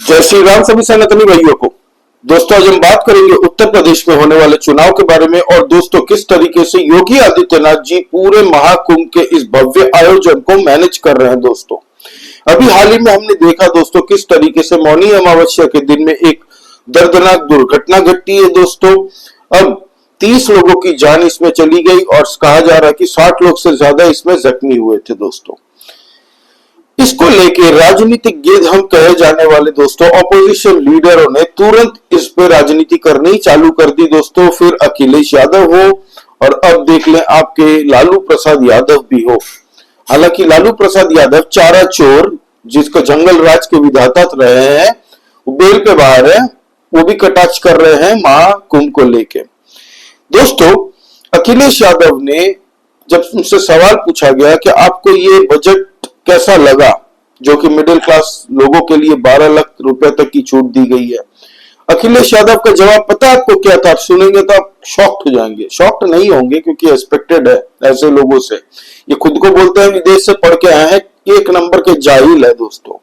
जय श्री राम सभी सनातनी भाइयों को। दोस्तों आज हम बात करेंगे उत्तर प्रदेश में होने वाले चुनाव के बारे में और दोस्तों किस तरीके से योगी आदित्यनाथ जी पूरे महाकुंभ के इस भव्य आयोजन को मैनेज कर रहे हैं। दोस्तों अभी हाल ही में हमने देखा दोस्तों किस तरीके से मौनी अमावस्या के दिन में एक दर्दनाक दुर्घटना घटी है। दोस्तों अब 30 लोगों की जान इसमें चली गई और कहा जा रहा है कि 60 लोग से ज्यादा इसमें जख्मी हुए थे। दोस्तों इसको लेके राजनीतिक गेद हम कहे जाने वाले दोस्तों ऑपोजिशन लीडरों ने तुरंत इस पे राजनीति करनी चालू कर दी। दोस्तों फिर अखिलेश यादव हो और अब देख लें आपके लालू प्रसाद यादव भी हो। हालांकि लालू प्रसाद यादव चारा चोर जिसको जंगल राज के विधाता रहे हैं वो बेल पे बाहर है, वो भी कटाक्ष कर रहे हैं महाकुंभ को लेके। दोस्तों अखिलेश यादव ने जब उनसे सवाल पूछा गया कि आपको ये बजट कैसा लगा जो कि मिडिल क्लास लोगों के लिए 12 लाख रुपए तक की छूट दी गई है, अखिलेश यादव का जवाब पता है आपको क्या था? आप सुनेंगे तो आप शॉक्ड हो जाएंगे। शॉक्ड नहीं होंगे क्योंकि एक्सपेक्टेड है ऐसे लोगों से। ये खुद को बोलते हैं विदेश से पढ़ के आए हैं, एक नंबर के जाहिल है। दोस्तों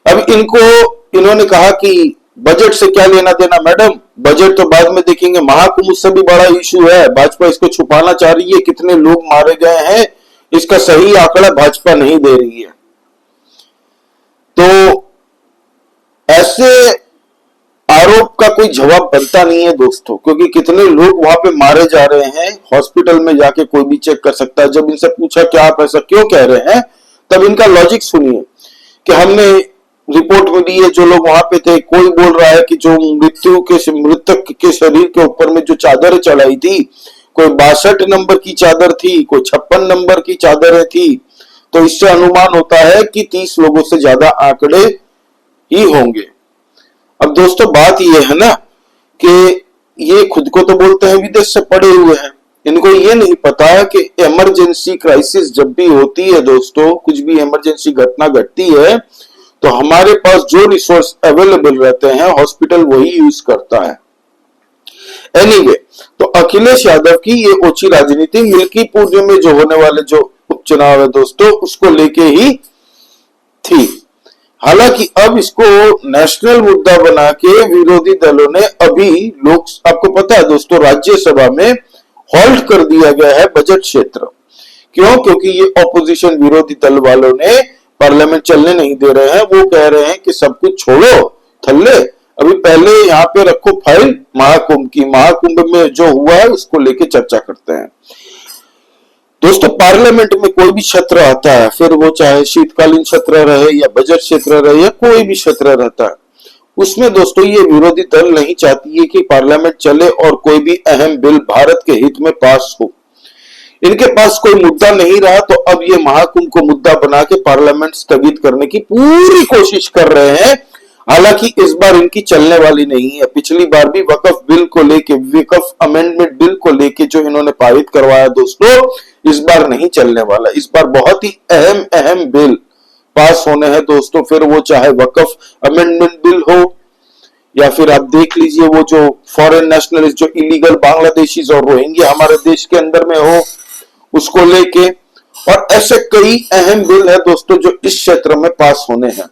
अब इन्होंने कहा कि बजट से क्या लेना देना मैडम, बजट तो बाद में देखेंगे, महाकुंभ से भी बड़ा इशू है। भाजपा इसको छुपाना चाह रही है, कितने लोग मारे गए हैं इसका सही आंकड़ा भाजपा नहीं दे रही है। तो ऐसे आरोप का कोई जवाब बनता नहीं है दोस्तों, क्योंकि कितने लोग वहां पे मारे जा रहे हैं, हॉस्पिटल में जाके कोई भी चेक कर सकता है। जब इनसे पूछा कि आप ऐसा क्यों कह रहे हैं, तब इनका लॉजिक सुनिए कि हमने रिपोर्ट मिली है, जो लोग वहां पे थे, कोई बोल रहा है कि जो मृतक के शरीर के ऊपर में जो चादर चढ़ाई थी, कोई 62 नंबर की चादर थी, कोई 56 नंबर की चादरें थी। तो इससे अनुमान होता है कि 30 लोगों से ज्यादा आंकड़े ही होंगे। अब दोस्तों बात ये है ना कि ये खुद को तो बोलते हैं विदेश से पढ़े हुए हैं, इनको ये नहीं पता कि इमरजेंसी क्राइसिस जब भी होती है दोस्तों, कुछ भी इमरजेंसी घटना घटती है तो हमारे पास जो रिसोर्स अवेलेबल रहते हैं हॉस्पिटल वही यूज करता है। एनीवे, तो अखिलेश यादव की ये ओछी राजनीति मिल्कीपुर में जो होने वाले जो उपचुनाव है दोस्तों उसको लेके ही थी। हालांकि अब इसको नेशनल मुद्दा बना के विरोधी दलों ने अभी लोग, आपको पता है दोस्तों, राज्यसभा में हॉल्ट कर दिया गया है बजट क्षेत्र। क्यों? क्योंकि ये ऑपोजिशन विरोधी दल वालों ने पार्लियामेंट चलने नहीं दे रहे हैं। वो कह रहे हैं कि सब कुछ छोड़ो थल्ले, अभी पहले यहाँ पे रखो फाइल महाकुंभ की, महाकुंभ में जो हुआ है उसको लेके चर्चा करते हैं। दोस्तों पार्लियामेंट में कोई भी क्षेत्र आता है, फिर वो चाहे शीतकालीन क्षेत्र रहे या बजट क्षेत्र रहे या कोई भी क्षेत्र रहता है, उसमें दोस्तों ये विरोधी दल नहीं चाहती है कि पार्लियामेंट चले और कोई भी अहम बिल भारत के हित में पास हो। इनके पास कोई मुद्दा नहीं रहा तो अब ये महाकुंभ को मुद्दा बना के पार्लियामेंट स्थगित करने की पूरी कोशिश कर रहे हैं। हालांकि इस बार इनकी चलने वाली नहीं है। पिछली बार भी वक्फ बिल को लेके, वक्फ अमेंडमेंट बिल को लेके जो इन्होंने पारित करवाया दोस्तों, इस बार नहीं चलने वाला। इस बार बहुत ही अहम बिल पास होने हैं दोस्तों, फिर वो चाहे वक्फ अमेंडमेंट बिल हो या फिर आप देख लीजिए वो जो फॉरेन नेशनलिस्ट जो इलीगल बांग्लादेशीज और रोहिंग्या हमारे देश के अंदर में हो उसको लेके, और ऐसे कई अहम बिल है दोस्तों जो इस क्षेत्र में पास होने हैं।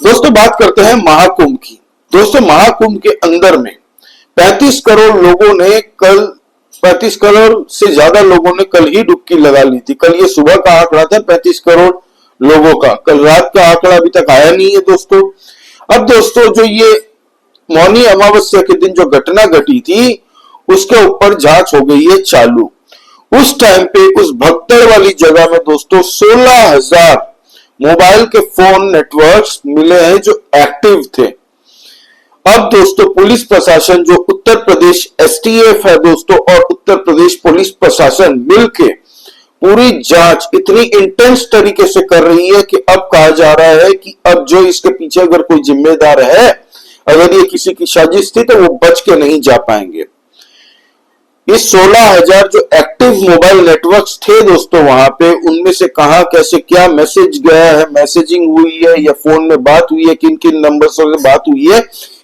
दोस्तों बात करते हैं महाकुंभ की। दोस्तों महाकुंभ के अंदर में 35 करोड़ लोगों ने कल 35 करोड़ से ज्यादा लोगों ने कल ही डुबकी लगा ली थी। कल ये सुबह का आंकड़ा था 35 करोड़ लोगों का, कल रात का आंकड़ा अभी तक आया नहीं है दोस्तों। अब दोस्तों जो ये मौनी अमावस्या के दिन जो घटना घटी थी उसके ऊपर जांच हो गई है चालू। उस टाइम पे उस भगदड़ वाली जगह में दोस्तों 16,000 मोबाइल के फोन नेटवर्क्स मिले हैं जो एक्टिव थे। अब दोस्तों पुलिस प्रशासन जो उत्तर प्रदेश एसटीएफ है दोस्तों और उत्तर प्रदेश पुलिस प्रशासन मिलके पूरी जांच इतनी इंटेंस तरीके से कर रही है कि अब कहा जा रहा है कि अब जो इसके पीछे अगर कोई जिम्मेदार है, अगर ये किसी की साजिश थी तो वो बच के नहीं जा पाएंगे। इस 16,000 जो एक्टिव मोबाइल नेटवर्क्स थे दोस्तों वहां पे, उनमें से कहां कैसे क्या मैसेज गया है, मैसेजिंग हुई है या फोन में बात हुई है, किन किन नंबर्स से बात हुई है,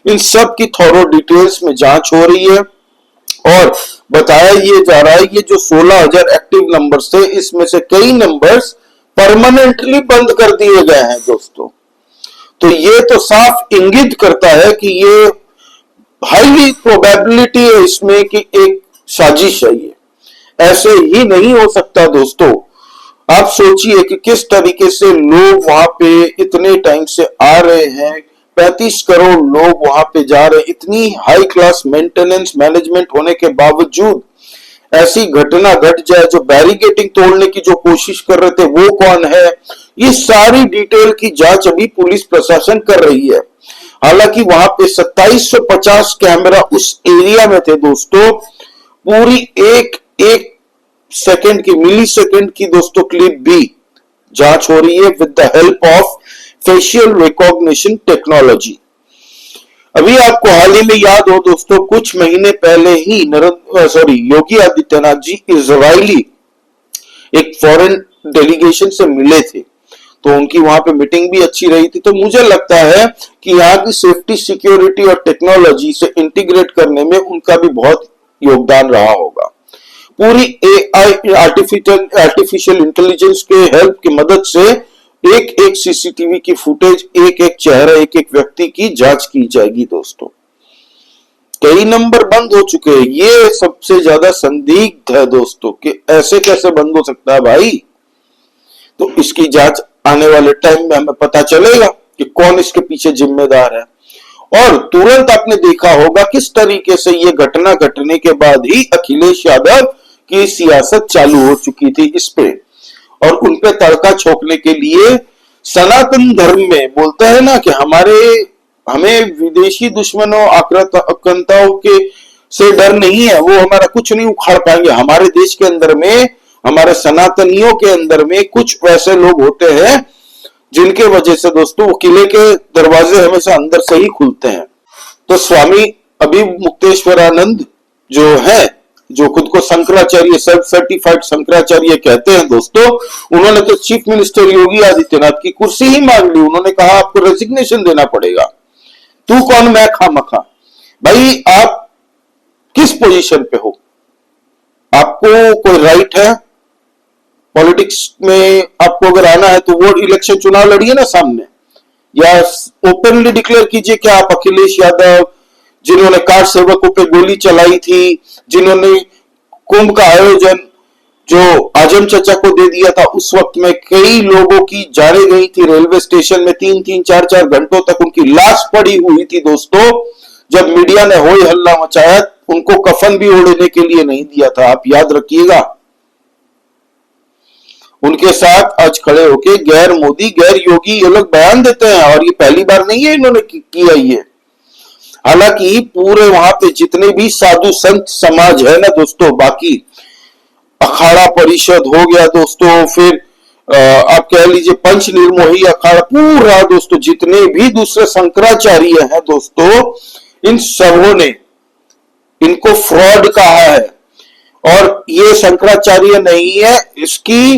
इन सब की थोरो डिटेल्स में जांच हो रही है। और बताया ये जा रहा है ये जो 16,000 एक्टिव नंबर्स थे इसमें से कई नंबर्स परमानेंटली बंद कर दिए गए हैं दोस्तों। तो ये तो साफ इंगित करता है कि ये हाईली प्रोबेबिलिटी है इसमें कि एक साजिश है। ये ऐसे ही नहीं हो सकता दोस्तों। आप सोचिए कि किस तरीके से लोग वहां पे इतने टाइम से आ रहे हैं, 35 करोड़ लोग वहां पे जा रहे हैं, इतनी हाई क्लास मेंटेनेंस मैनेजमेंट होने के बावजूद ऐसी घटना घट जाए। जो बैरिकेडिंग तोड़ने की जो कोशिश कर रहे थे वो कौन है, ये सारी डिटेल की जांच अभी पुलिस प्रशासन कर रही है। हालांकि वहां पे 2750 कैमरा उस एरिया में थे दोस्तों। पूरी एक एक सेकंड की, मिली सेकंड की दोस्तों क्लिप भी जांच हो रही है with the help of facial recognition technology. अभी आपको हाल ही में याद हो दोस्तों, कुछ महीने पहले ही योगी आदित्यनाथ जी इजरायली एक फॉरेन डेलीगेशन से मिले थे, तो उनकी वहां पे मीटिंग भी अच्छी रही थी। तो मुझे लगता है कि यहाँ की सेफ्टी, सिक्योरिटी और टेक्नोलॉजी से इंटीग्रेट करने में उनका भी बहुत योगदान रहा होगा। पूरी AI आर्टिफिशियल इंटेलिजेंस के हेल्प की मदद से एक एक सीसीटीवी की फुटेज, एक एक चेहरा, एक एक व्यक्ति की जांच की जाएगी दोस्तों। कई नंबर बंद हो चुके हैं, ये सबसे ज्यादा संदिग्ध है दोस्तों कि ऐसे कैसे बंद हो सकता है भाई। तो इसकी जांच आने वाले टाइम में हमें पता चलेगा कि कौन इसके पीछे जिम्मेदार है। और तुरंत आपने देखा होगा किस तरीके से ये घटना घटने के बाद ही अखिलेश यादव की सियासत चालू हो चुकी थी इस पे, और उन पे तड़का छोकने के लिए सनातन धर्म में बोलते हैं ना कि हमें विदेशी दुश्मनों, आक्रांताओं के से डर नहीं है, वो हमारा कुछ नहीं उखाड़ पाएंगे। हमारे देश के अंदर में, हमारे सनातनियों के अंदर में कुछ वैसे लोग होते हैं जिनके वजह से दोस्तों वो किले के दरवाजे हमेशा अंदर से ही खुलते हैं। तो स्वामी अभिमुक्तेश्वरानंद जो है, जो खुद को शंकराचार्य, सेल्फ सर्टिफाइड शंकराचार्य कहते हैं दोस्तों, उन्होंने तो चीफ मिनिस्टर योगी आदित्यनाथ की कुर्सी ही मांग ली। उन्होंने कहा आपको रेजिग्नेशन देना पड़ेगा। तू कौन, मैं खामखा। भाई आप किस पोजीशन पे हो? आपको कोई राइट है पॉलिटिक्स में? आपको अगर आना है तो वो इलेक्शन चुनाव लड़िए ना सामने, या ओपनली डिक्लेयर कीजिए कि आप अखिलेश यादव, जिन्होंने कार सेवकों पे गोली चलाई थी, जिन्होंने कुंभ का आयोजन जो आजम चचा को दे दिया था, उस वक्त में कई लोगों की जाने गई थी रेलवे स्टेशन में, 3-3, 4-4 घंटों तक उनकी लाश पड़ी हुई थी दोस्तों। जब मीडिया ने होई हल्ला मचाया, उनको कफन भी ओढ़ने के लिए नहीं दिया था, आप याद रखिएगा। उनके साथ आज खड़े होके गैर मोदी, गैर योगी ये लोग बयान देते हैं, और ये पहली बार नहीं है इन्होंने किया ये। हालांकि पूरे वहां पे जितने भी साधु संत समाज है ना दोस्तों, बाकी अखाड़ा परिषद हो गया दोस्तों, फिर आप कह लीजिए पंच निर्मोही अखाड़ा, पूरा दोस्तों जितने भी दूसरे शंकराचार्य हैं दोस्तों, इन सबों ने इनको फ्रॉड कहा है। और ये शंकराचार्य नहीं है, इसकी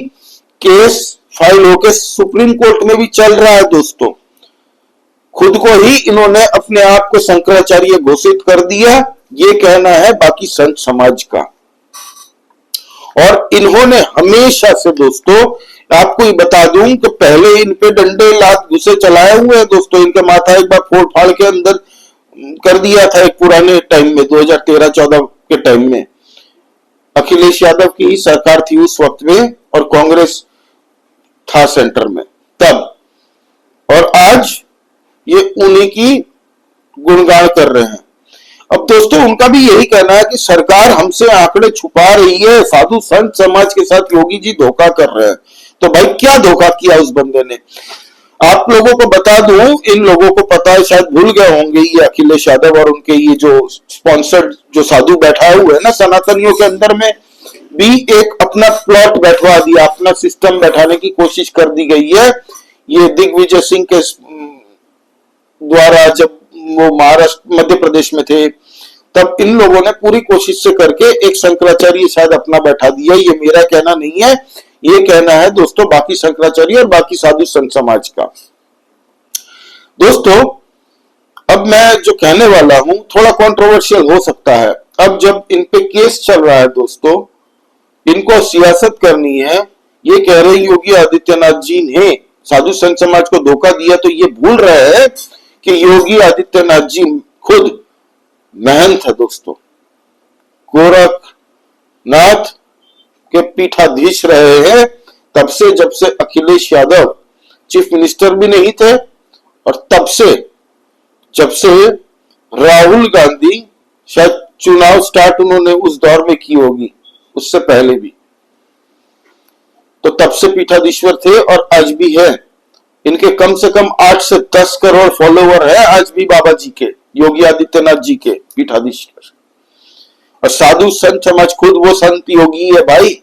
केस फाइल होकर सुप्रीम कोर्ट में भी चल रहा है दोस्तों। खुद को ही इन्होंने अपने आप को शंकराचार्य घोषित कर दिया, ये कहना है बाकी संत समाज का। और इन्होंने हमेशा से दोस्तों, आपको ये बता दूं कि पहले इन पे डंडे लात घुसे चलाए हुए हैं दोस्तों। इनका माथा एक बार फोड़ फाड़ के अंदर कर दिया था एक पुराने टाइम में, 2013-14 के टाइम में। अखिलेश यादव की ही सरकार थी उस वक्त में, और कांग्रेस था सेंटर में तब। और आज ये उन्हीं की गुणगान कर रहे हैं। अब दोस्तों उनका भी यही कहना है कि सरकार हमसे आंकड़े छुपा रही है, साधु संत समाज के साथ योगी जी धोखा कर रहे हैं। तो भाई क्या धोखा किया उस बंदे ने? आप लोगों को बता दूं, इन लोगों को पता है, शायद भूल गए होंगे, ये अखिलेश यादव और उनके ये जो स्पॉन्सर्ड जो साधु बैठा हुए है ना सनातनियों के अंदर में भी एक अपना प्लॉट बैठवा दिया, अपना सिस्टम बैठाने की कोशिश कर दी गई है। ये दिग्विजय सिंह के द्वारा जब वो महाराष्ट्र, मध्य प्रदेश में थे, तब इन लोगों ने पूरी कोशिश से करके एक शंकराचार्य शायद अपना बैठा दिया। ये मेरा कहना नहीं है, ये कहना है दोस्तों बाकी शंकराचार्य और बाकी साधु संत समाज का। दोस्तों अब मैं जो कहने वाला हूं थोड़ा कंट्रोवर्शियल हो सकता है। अब जब इन पे केस चल रहा है दोस्तों, इनको सियासत करनी है, ये कह रहे योगी आदित्यनाथ जी ने साधु संत समाज को धोखा दिया, तो ये भूल रहे हैं कि योगी आदित्यनाथ जी खुद महंत है दोस्तों, गोरखनाथ के पीठाधीश रहे हैं तब से, जब से अखिलेश यादव चीफ मिनिस्टर भी नहीं थे, और तब से जब से राहुल गांधी शायद चुनाव स्टार्ट उन्होंने उस दौर में की होगी, उससे पहले भी, तो तब से पीठाधीश्वर थे और आज भी है। इनके कम से कम 8 से 10 करोड़ फॉलोवर है आज भी बाबा जी के, योगी आदित्यनाथ जी के पीठाधीश्वर। और साधु संत समाज खुद वो संत योगी है भाई।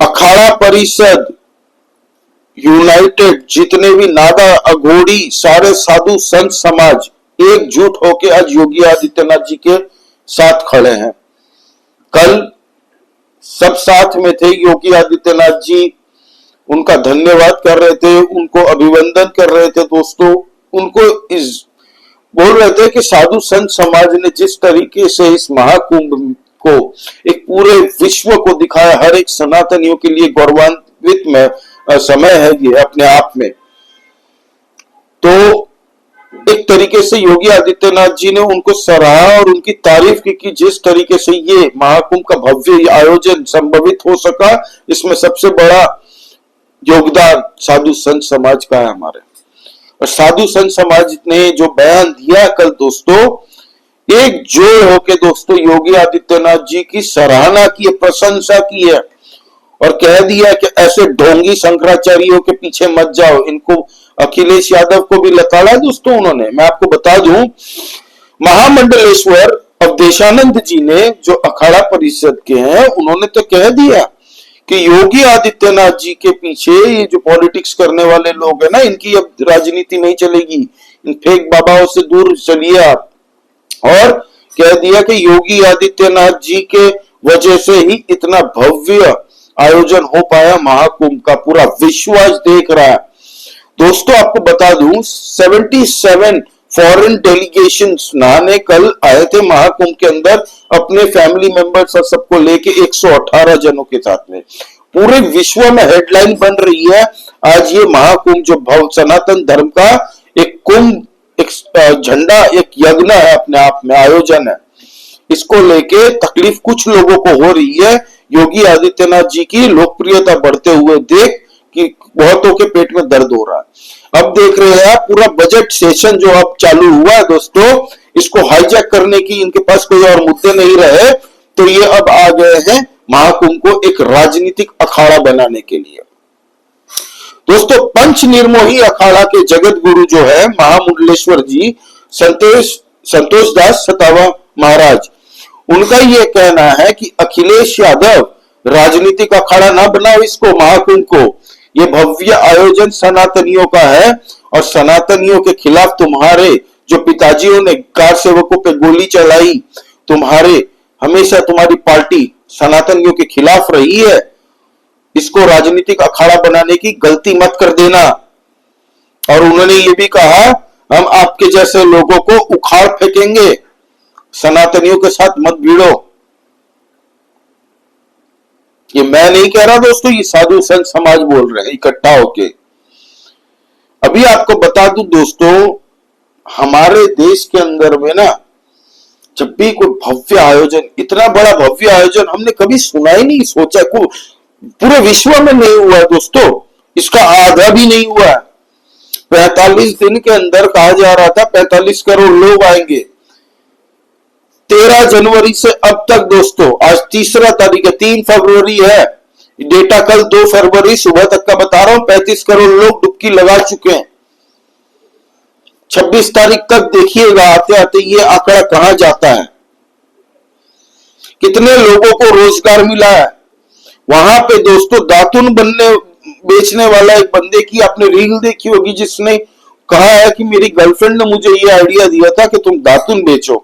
अखाड़ा परिषद, यूनाइटेड, जितने भी नागा अघोड़ी, सारे साधु संत समाज एकजुट होके आज योगी आदित्यनाथ जी के साथ खड़े हैं। कल सब साथ में थे, योगी आदित्यनाथ जी उनका धन्यवाद कर रहे थे, उनको अभिवंदन कर रहे थे दोस्तों, उनको बोल रहे थे कि साधु संत समाज ने जिस तरीके से इस महाकुंभ को एक पूरे विश्व को दिखाया, हर एक सनातनियों के लिए गौरवान्वित में समय है ये अपने आप में। तो एक तरीके से योगी आदित्यनाथ जी ने उनको सराहा और उनकी तारीफ की कि जिस तरीके से ये महाकुंभ का भव्य आयोजन संभवित हो सका, इसमें सबसे बड़ा योगदान साधु संत समाज का है हमारे। और साधु संत समाज ने जो बयान दिया कल दोस्तों, एकजुट होके दोस्तों योगी आदित्यनाथ जी की सराहना की है, प्रशंसा की है, और कह दिया कि ऐसे ढोंगी शंकराचार्यों के पीछे मत जाओ। इनको अखिलेश यादव को भी लताड़ा दोस्तों उन्होंने। मैं आपको बता दूं, महामंडलेश्वर अवधेशानंद जी ने, जो अखाड़ा परिषद के हैं, उन्होंने तो कह दिया कि योगी आदित्यनाथ जी के पीछे ये जो पॉलिटिक्स करने वाले लोग हैं ना, इनकी अब राजनीति नहीं चलेगी, इन फेक बाबाओं से दूर चलिए आप। और कह दिया कि योगी आदित्यनाथ जी के वजह से ही इतना भव्य आयोजन हो पाया महाकुंभ का, पूरा विश्व आज देख रहा है। दोस्तों आपको बता दूं, 77 फॉरेन डेलीगेशंस नहाने कल आए थे महाकुंभ के अंदर, अपने फैमिली मेंबर्स और सबको लेके 118 जनों के साथ में। पूरे विश्व में हेडलाइन बन रही है आज ये महाकुंभ, जो सनातन धर्म का एक कुंभ, एक झंडा, एक यज्ञ है, अपने आप में आयोजन है। इसको लेके तकलीफ कुछ लोगों को हो रही है योगी आदित्यनाथ जी की लोकप्रियता बढ़ते हुए देख, कि बहुतों के पेट में दर्द हो रहा है। अब देख रहे हैं पूरा बजट सेशन जो अब चालू हुआ है दोस्तों, इसको हाईजैक करने की इनके पास कोई और मुद्दे नहीं रहे, तो ये अब आ गए हैं महाकुंभ को एक राजनीतिक अखाड़ा बनाने के लिए। दोस्तों पंच निर्मोही अखाड़ा के जगत गुरु जो है महामंडलेश्वर जी, संतोष दास सतावा महाराज, उनका ये कहना है कि अखिलेश यादव राजनीतिक अखाड़ा ना बनाओ इसको, महाकुंभ को। ये भव्य आयोजन सनातनियों का है, और सनातनियों के खिलाफ तुम्हारे जो पिताजियों ने कार सेवकों पे गोली चलाई, हमेशा तुम्हारी पार्टी सनातनियों के खिलाफ रही है। इसको राजनीतिक अखाड़ा बनाने की गलती मत कर देना। और उन्होंने ये भी कहा, हम आपके जैसे लोगों को उखाड़ फेंकेंगे, सनातनियों के साथ मत भिड़ो। ये मैं नहीं कह रहा दोस्तों, ये साधु संत समाज बोल रहे हैं इकट्ठा होके। अभी आपको बता दूं दोस्तों, हमारे देश के अंदर में ना, जब भी कोई भव्य आयोजन, इतना बड़ा भव्य आयोजन हमने कभी सुना ही नहीं, सोचा को पूरे विश्व में नहीं हुआ दोस्तों, इसका आधा भी नहीं हुआ। 45 दिन के अंदर कहा जा रहा था 45 करोड़ लोग आएंगे। 13 जनवरी से अब तक दोस्तों, आज 3 तारीख है, 3 फरवरी है, डेटा कल 2 फरवरी सुबह तक का बता रहा हूं, 35 करोड़ लोग डुबकी लगा चुके हैं। 26 तारीख तक देखिएगा आते आते ये आंकड़ा कहां जाता है, कितने लोगों को रोजगार मिला है। वहां पे दोस्तों दातुन बेचने वाला एक बंदे की आपने रील देखी होगी, जिसने कहा है कि मेरी गर्लफ्रेंड ने मुझे ये आइडिया दिया था कि तुम दातुन बेचो,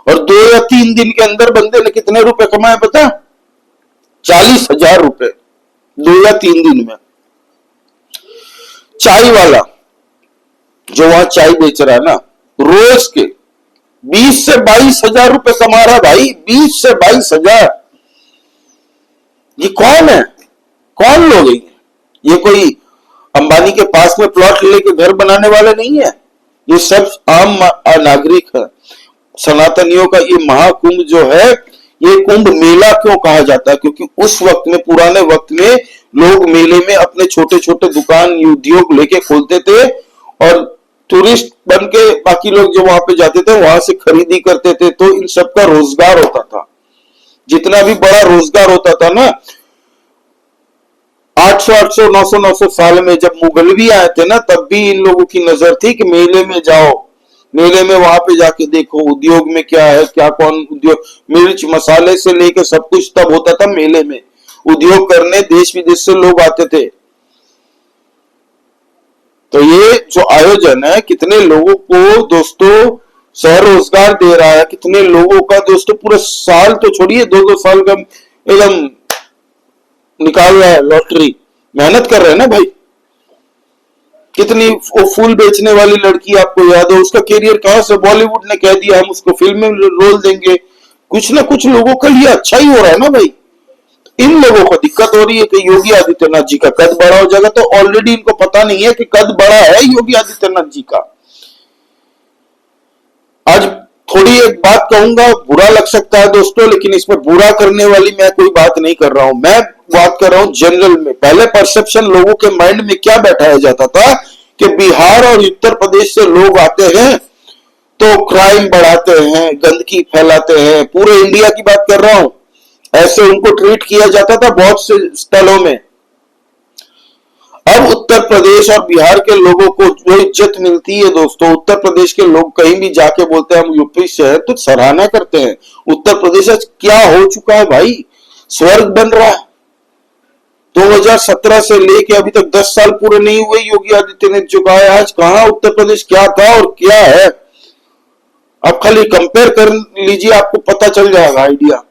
और 2 या 3 दिन के अंदर बंदे ने कितने रुपए कमाए पता? 40,000 रुपए 2 या 3 दिन में। चाय वाला जो वहां चाय बेच रहा है ना, रोज के 20 से 22 हजार रुपए कमा रहा भाई, 20 से 22 हजार। ये कौन है, कौन लोग हैं ये कोई अंबानी के पास में प्लॉट लेके घर बनाने वाले नहीं है, ये सब आम नागरिक है। सनातनियों का ये महाकुंभ जो है, ये कुंभ मेला क्यों कहा जाता है, क्योंकि उस वक्त में, पुराने वक्त में लोग मेले में अपने छोटे छोटे दुकान उद्योग लेके खोलते थे और टूरिस्ट बन के बाकी लोग जो वहां पे जाते थे वहां से खरीदी करते थे, तो इन सब का रोजगार होता था। जितना भी बड़ा रोजगार होता था ना, 800 900 साल में जब मुगल भी आए थे ना, तब भी इन लोगों की नजर थी कि मेले में जाओ, मेले में वहां पे जाके देखो उद्योग में क्या है, क्या कौन उद्योग, मिर्च मसाले से लेके सब कुछ तब होता था मेले में। उद्योग करने देश विदेश से लोग आते थे। तो ये जो आयोजन है कितने लोगों को दोस्तों स्वरोजगार दे रहा है, कितने लोगों का दोस्तों पूरा साल तो छोड़िए, 2-2 साल का एकदम निकाल रहा है लॉटरी, मेहनत कर रहे हैं ना भाई। कितनी वो फूल बेचने वाली लड़की आपको याद हो, उसका कैरियर कहां से, बॉलीवुड ने कह दिया हम उसको फिल्म में रोल देंगे। कुछ ना कुछ लोगों के लिए अच्छा ही हो रहा है ना भाई। इन लोगों को दिक्कत हो रही है कि योगी आदित्यनाथ जी का कद बड़ा हो जाएगा, तो ऑलरेडी इनको पता नहीं है कि कद बड़ा है योगी आदित्यनाथ जी का। आज थोड़ी एक बात कहूंगा, बुरा लग सकता है दोस्तों, लेकिन इसमें बुरा करने वाली मैं कोई बात नहीं कर रहा हूं, मैं बात कर रहा हूं जनरल में। पहले परसेप्शन लोगों के माइंड में क्या बैठाया जाता था कि बिहार और उत्तर प्रदेश से लोग आते हैं तो क्राइम बढ़ाते हैं, गंदगी फैलाते हैं, पूरे इंडिया की बात कर रहा हूं, ऐसे उनको ट्रीट किया जाता था बहुत से स्थलों में। अब उत्तर प्रदेश और बिहार के लोगों को जो इज्जत मिलती है दोस्तों, उत्तर प्रदेश के लोग कहीं भी जाके बोलते हैं हम यूपी से हैं, तो सराहना करते हैं। उत्तर प्रदेश आज क्या हो चुका है भाई, स्वर्ग बन रहा है। 2017 से लेके अभी तक 10 साल पूरे नहीं हुए योगी आदित्यनाथ जो कहा है, आज कहां उत्तर प्रदेश क्या था और क्या है। आप खाली कंपेयर कर लीजिए, आपको पता चल जाएगा आइडिया।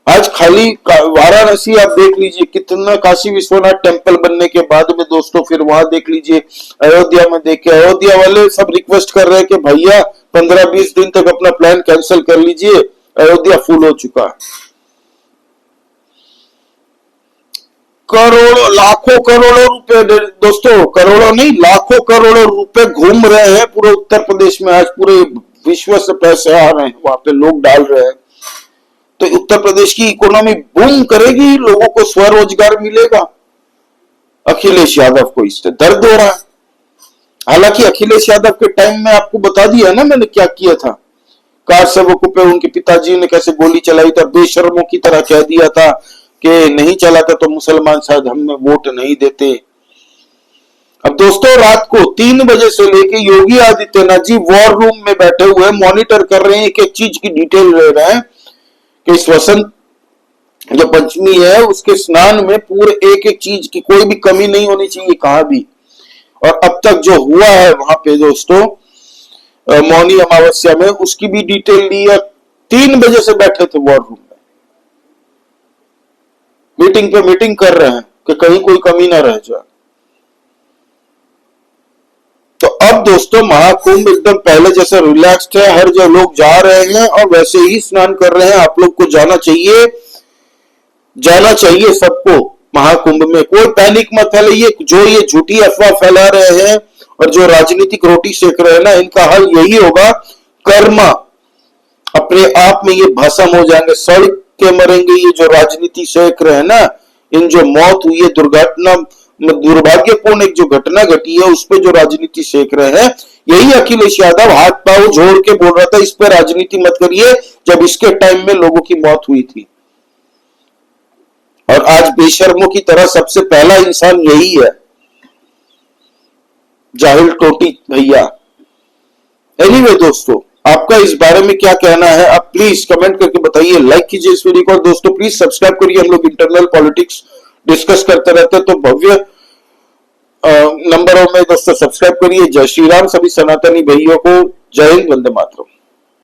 आज खाली वाराणसी आप देख लीजिए, कितना काशी विश्वनाथ टेम्पल बनने के बाद में दोस्तों, फिर वहां देख लीजिए अयोध्या में, देखिए अयोध्या वाले सब रिक्वेस्ट कर रहे हैं कि भैया 15-20 दिन तक अपना प्लान कैंसिल कर लीजिए, अयोध्या फुल हो चुका है। करोड़ों लाखों करोड़ों रुपए दोस्तों, करोड़ों नहीं लाखों करोड़ों रुपए घूम रहे हैं पूरे उत्तर प्रदेश में। आज पूरे विश्व से पैसे आ रहे हैं, वहां पे लोग डाल रहे हैं, तो उत्तर प्रदेश की इकोनॉमी बूम करेगी, लोगों को स्वरोजगार मिलेगा। अखिलेश यादव को इससे दर्द हो रहा है। हालांकि अखिलेश यादव के टाइम में आपको बता दिया ना मैंने क्या किया था, कार सेवकों पे उनके पिताजी ने कैसे गोली चलाई था, बेशर्मों की तरह कह दिया था कि नहीं चलाता तो मुसलमान शायद हमें वोट नहीं देते। अब दोस्तों रात को 3 बजे से लेके योगी आदित्यनाथ जी वॉर रूम में बैठे हुए मॉनिटर कर रहे हैं, एक एक चीज की डिटेल ले रहे हैं कि इस वसंत जो पंचमी है उसके स्नान में पूरे एक एक चीज की कोई भी कमी नहीं होनी चाहिए कहां भी। और अब तक जो हुआ है वहां पे दोस्तों मौनी अमावस्या में, उसकी भी डिटेल ली है। 3 बजे से बैठे थे वॉर रूम में, मीटिंग पे मीटिंग कर रहे हैं कि कहीं कोई कमी ना रह जाए। तो अब दोस्तों महाकुंभ एकदम पहले जैसे रिलैक्स्ड है, हर जो लोग जा रहे हैं और वैसे ही स्नान कर रहे हैं। आप लोग को जाना चाहिए सबको महाकुंभ में। कोई पैनिक मत फैलाइए, जो ये झूठी अफवाह फैला रहे हैं और जो राजनीतिक रोटी सेक रहे हैं ना, इनका हल यही होगा, कर्मा अपने आप में ये भस्म हो जाएंगे, सड़ के मरेंगे। ये जो राजनीति सेक रहे हैं ना, इन जो मौत हुई है दुर्घटना, दुर्भाग्यपूर्ण एक जो घटना घटी है उस पे जो राजनीति सेक रहे हैं, यही अखिलेश यादव हाथ पांव जोड़ के बोल रहा था इस पे राजनीति मत करिए, जब इसके टाइम में लोगों की मौत हुई थी। और आज बेशर्मों की तरह सबसे पहला इंसान यही है, जाहिल टोटी भैया। एनीवे दोस्तों, आपका इस बारे में क्या कहना है आप प्लीज कमेंट करके बताइए। लाइक कीजिए इस वीडियो को, दोस्तों प्लीज सब्सक्राइब करिए। हम लोग इंटरनल पॉलिटिक्स डिस्कस करते रहते हैं, तो भव्य नंबरों में दोस्तों सब्सक्राइब करिए। जय श्री राम सभी सनातनी भाइयों को, जय हिंद, वंदे मातरम।